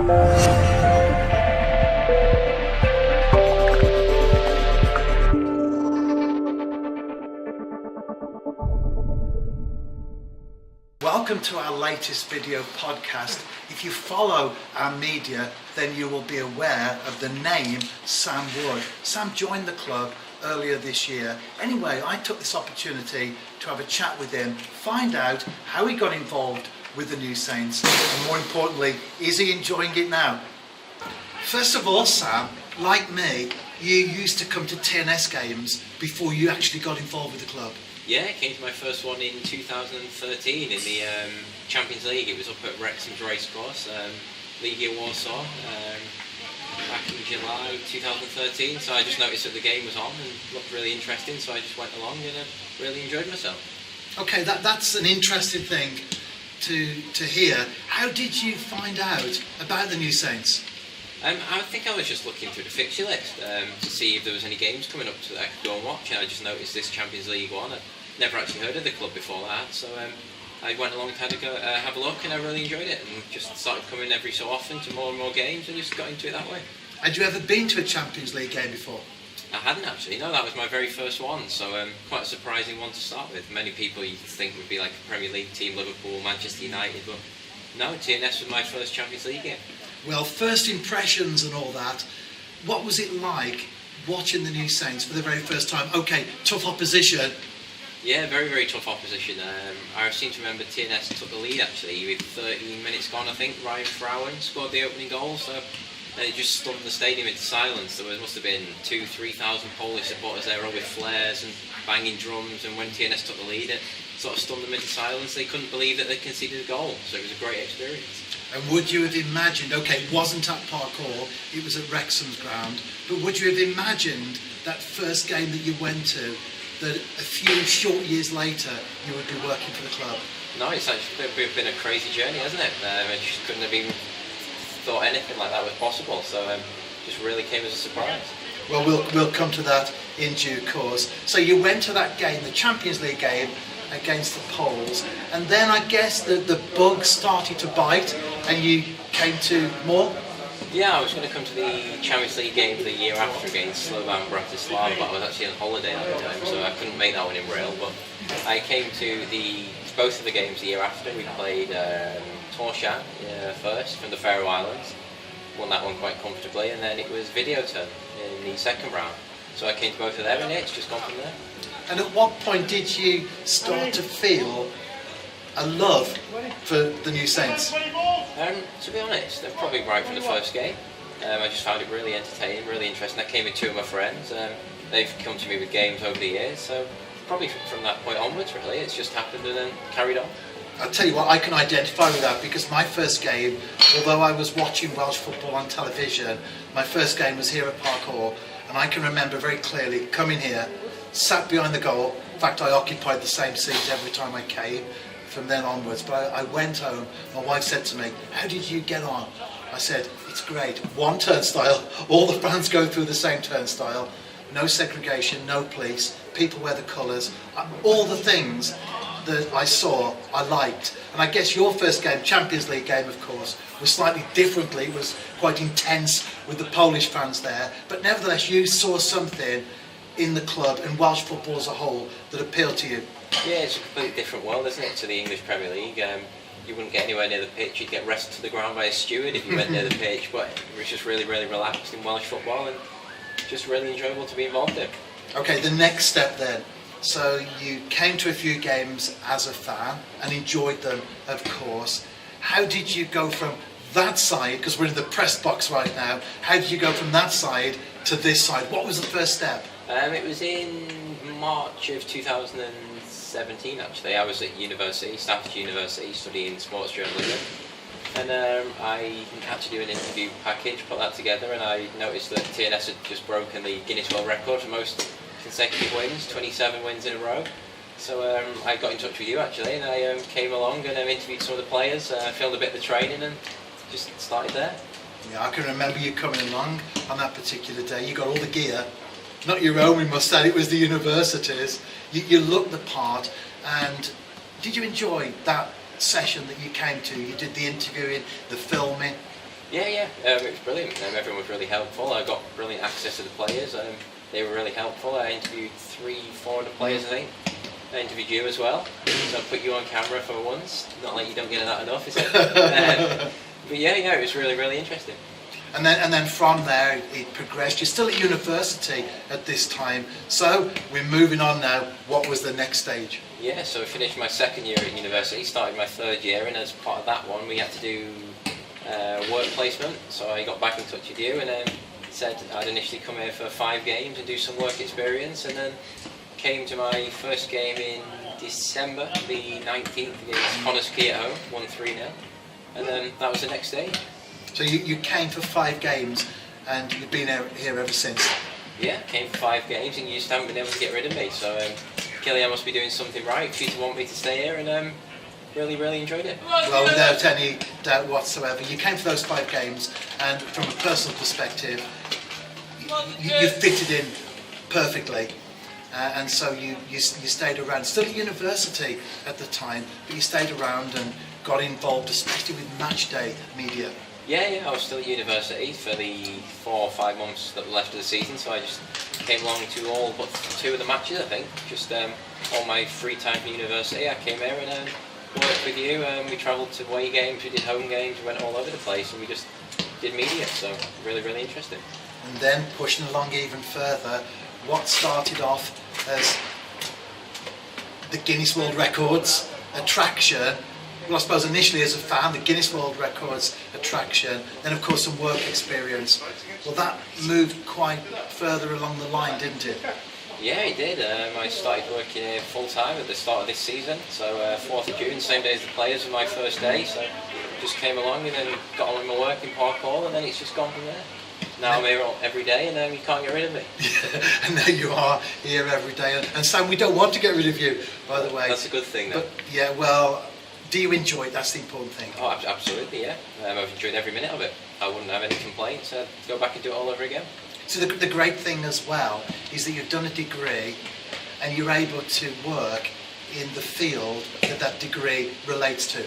Welcome to our latest video podcast. If you follow our media, then you will be aware of the name Sam Wood. Sam joined the club earlier this year. Anyway, I took this opportunity to have a chat with him, find out how he got involved with the New Saints, and more importantly, is he enjoying it now? First of all, Sam, like me, you used to come to TNS games before you actually got involved with the club. Yeah, I came to my first one in 2013 in the Champions League. It was up at Wrexham's Racecourse, Legia Warsaw, back in July 2013. So I just noticed that the game was on and looked really interesting, so I just went along and really enjoyed myself. Okay, that's an interesting thing to hear. How did you find out about the New Saints? I think I was just looking through the fixture list to see if there was any games coming up so that I could go and watch, and I just noticed this Champions League one. I'd never actually heard of the club before that, so I went along to have a look, and I really enjoyed it, and just started coming every so often to more and more games, and just got into it that way. Had you ever been to a Champions League game before? I hadn't actually, no, that was my very first one, so quite a surprising one to start with. Many people you think would be like a Premier League team, Liverpool, Manchester United, but no, TNS was my first Champions League game. Well, first impressions and all that, what was it like watching the New Saints for the very first time? Okay, tough opposition. Yeah, very, very tough opposition. I seem to remember TNS took the lead actually with 13 minutes gone, I think. Ryan Frauen scored the opening goal, so it just stunned the stadium into silence. There must have been 2,000-3,000 Polish supporters there all with flares and banging drums, and when TNS took the lead it sort of stunned them into silence. They couldn't believe that they conceded a goal, so it was a great experience. And would you have imagined, okay, it wasn't at Park Hall, it was at Wrexham's ground, but would you have imagined that first game that you went to, that a few short years later you would be working for the club? No, it's actually been a crazy journey, hasn't it? I just couldn't have even thought anything like that was possible, so just really came as a surprise. Well, we'll come to that in due course. So you went to that game, the Champions League game, against the Poles, and then I guess the bug started to bite and you came to more? Yeah, I was going to come to the Champions League game the year after against Slovan Bratislava, but I was actually on holiday at the time, so I couldn't make that one in real, but I came to both of the games the year after. We played Torshavn first from the Faroe Islands, won that one quite comfortably, and then it was Videoton in the second round. So I came to both of them and it's just gone from there. And at what point did you start to feel a love for the New Saints? To be honest, probably right from the first game. I just found it really entertaining, really interesting. I came with two of my friends. They've come to me with games over the years, so probably from that point onwards, really, it's just happened and then carried on. I'll tell you what, I can identify with that because my first game, although I was watching Welsh football on television, my first game was here at Park Hall, and I can remember very clearly coming here, sat behind the goal. In fact, I occupied the same seat every time I came from then onwards. But I went home, my wife said to me, "How did you get on?" I said, "It's great. One turnstile, all the fans go through the same turnstile, no segregation, no police, people wear the colours, all the things that I saw, I liked." And I guess your first game, Champions League game, of course, was slightly differently. It was quite intense with the Polish fans there. But nevertheless, you saw something in the club and Welsh football as a whole that appealed to you. Yeah, it's a completely different world, isn't it, to the English Premier League. You wouldn't get anywhere near the pitch. You'd get wrestled to the ground by a steward if you went near the pitch. But it was just really, really relaxed in Welsh football and just really enjoyable to be involved in. Okay, the next step then. So you came to a few games as a fan and enjoyed them, of course. How did you go from that side, because we're in the press box right now, how did you go from that side to this side? What was the first step? It was in March of 2017 actually. I was at university, Staffordshire University, studying sports journalism. And I had to do an interview package, put that together, and I noticed that TNS had just broken the Guinness World Record for most consecutive wins, 27 wins in a row. So I got in touch with you actually, and I came along and interviewed some of the players, filmed a bit of the training and just started there. Yeah, I can remember you coming along on that particular day. You got all the gear, not your own we must say, it was the university's. You looked the part, and did you enjoy that session that you came to? You did the interviewing, the filming? Yeah. It was brilliant. Everyone was really helpful. I got brilliant access to the players. They were really helpful. I interviewed 400 players, I think. I interviewed you as well. So I put you on camera for once. Not like you don't get that enough, is it? But yeah, it was really, really interesting. And then from there it progressed. You're still at university at this time, so we're moving on now. What was the next stage? Yeah, so I finished my second year at university, started my third year, and as part of that one we had to do work placement. So I got back in touch with you and then said I'd initially come here for 5 games and do some work experience, and then came to my first game in December the 19th against Connors Key at home, won 3-0, and then that was the next day. So you came for 5 games and you've been here ever since? Yeah, came for 5 games and you just haven't been able to get rid of me. So Killian must be doing something right for you to want me to stay here, and really, really enjoyed it. Well, without any doubt whatsoever. You came for those 5 games, and from a personal perspective, you fitted in perfectly. And so you stayed around, still at university at the time, but you stayed around and got involved, especially with match day media. Yeah, I was still at university for the 4 or 5 months that were left of the season, so I just came along to all but 2 of the matches, I think. Just all my free time from university, I came here and worked with you. We travelled to away games, we did home games, we went all over the place, and we just did media, so really, really interesting. And then pushing along even further, what started off as the Guinness World Records attraction, well, I suppose initially as a fan, the Guinness World Records attraction, then of course some work experience. Well, that moved quite further along the line, didn't it? Yeah, it did. I started working here full time at the start of this season, so 4th of June, same day as the players, was my first day, so just came along and then got on with my work in Park Hall, and then it's just gone from there. Now I'm here every day, and you can't get rid of me. Yeah, and now you are here every day. And Sam, we don't want to get rid of you, by the way. That's a good thing, though. But yeah, well, do you enjoy it? That's the important thing. Oh, absolutely, yeah. I've enjoyed every minute of it. I wouldn't have any complaints. I'd go back and do it all over again. So the great thing as well is that you've done a degree and you're able to work in the field that degree relates to.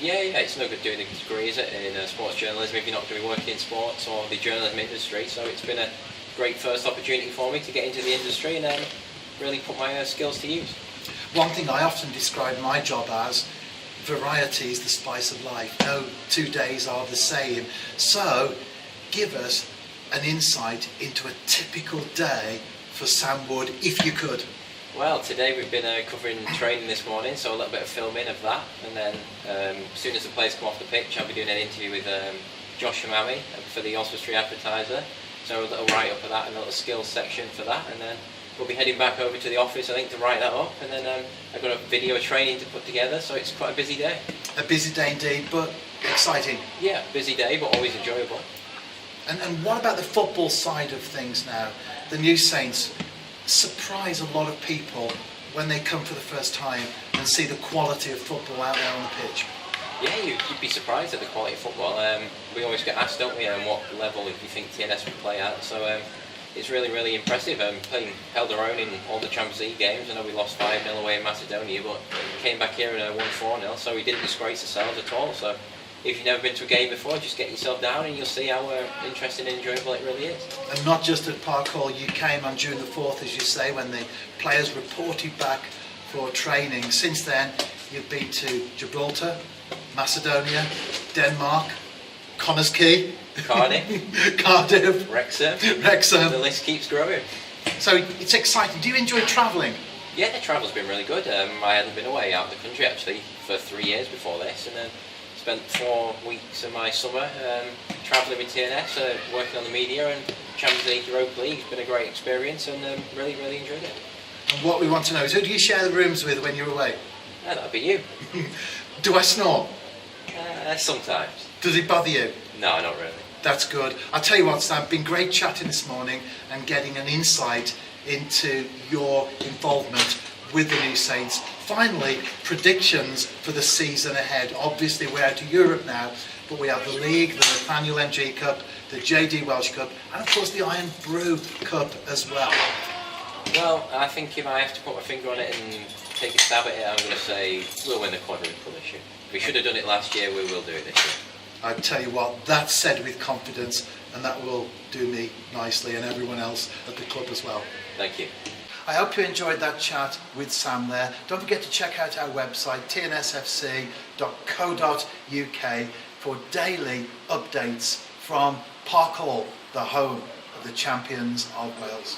Yeah, it's no good doing a degree, is it, in sports journalism if you're not going to be working in sports or the journalism industry. So it's been a great first opportunity for me to get into the industry and really put my skills to use. One thing I often describe my job as, variety is the spice of life. No 2 days are the same. So give us an insight into a typical day for Sam Wood, if you could. Well, today we've been covering training this morning, so a little bit of filming of that, and then as soon as the players come off the pitch, I'll be doing an interview with Josh Hamami for the Oswestry Advertiser, so a little write-up of that and a little skills section for that, and then we'll be heading back over to the office, I think, to write that up, and then I've got a video training to put together, so it's quite a busy day. A busy day indeed, but exciting. Yeah, busy day, but always enjoyable. And what about the football side of things now? The New Saints surprise a lot of people when they come for the first time and see the quality of football out there on the pitch. Yeah, you'd be surprised at the quality of football. We always get asked, don't we, what level you think TNS would play at. So it's really, really impressive. Held our own in all the Champions League games. I know we lost 5-0 away in Macedonia, but came back here and won 4-0. So we didn't disgrace ourselves at all. So if you've never been to a game before, just get yourself down and you'll see how interesting and enjoyable it really is. And not just at Park Hall, you came on June the 4th, as you say, when the players reported back for training. Since then, you've been to Gibraltar, Macedonia, Denmark, Connors Key, Cardiff, Wrexham. The list keeps growing. So it's exciting. Do you enjoy travelling? Yeah, the travel's been really good. I hadn't been away out of the country actually for 3 years before this, and spent 4 weeks of my summer travelling with TNS, working on the media, and Champions League, Europa League. It's been a great experience, and really, really enjoyed it. And what we want to know is, who do you share the rooms with when you're away? That'd be you. Do I snore? Sometimes. Does it bother you? No, not really. That's good. I'll tell you what, Sam, been great chatting this morning and getting an insight into your involvement with the New Saints. Finally, predictions for the season ahead. Obviously, we're out of Europe now, but we have the League, the Nathaniel MG Cup, the JD Welsh Cup, and of course the Iron Brew Cup as well. Well, I think if I have to put my finger on it and take a stab at it, I'm going to say we'll win the quadruple this year. We should have done it last year, we will do it this year. I tell you what, that's said with confidence, and that will do me nicely and everyone else at the club as well. Thank you. I hope you enjoyed that chat with Sam there. Don't forget to check out our website, tnsfc.co.uk, for daily updates from Park Hall, the home of the champions of Wales.